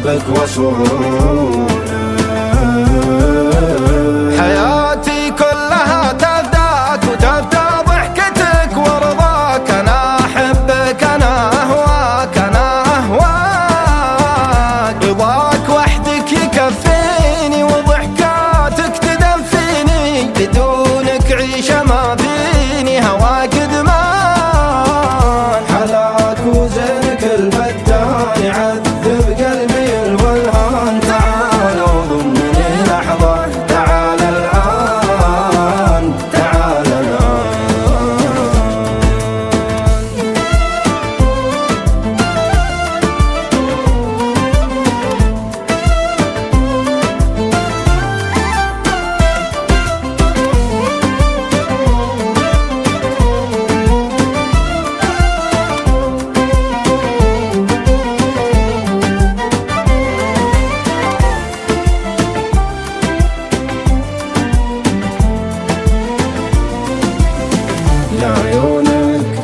حبك وصونك. حياتي كلها تفداك وتفدى ضحكتك ورضاك، أنا أحبك أنا أهواك أنا أهواك، رضاك وحدك يكفيني وضحكاتك تدفيني، بدونك عيشة ما فيني هواك دمان. حلاك وزينك الفتان يعذب قلبي الولهان، تعال وضمني لحظة تعال الآن تعال الآن.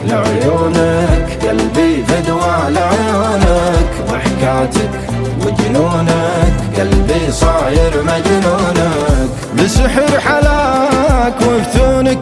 لعيونك قلبي فدوى لعيونك، ضحكاتك وجنونك قلبي صاير مجنونك، بسحر حلاك وفتونك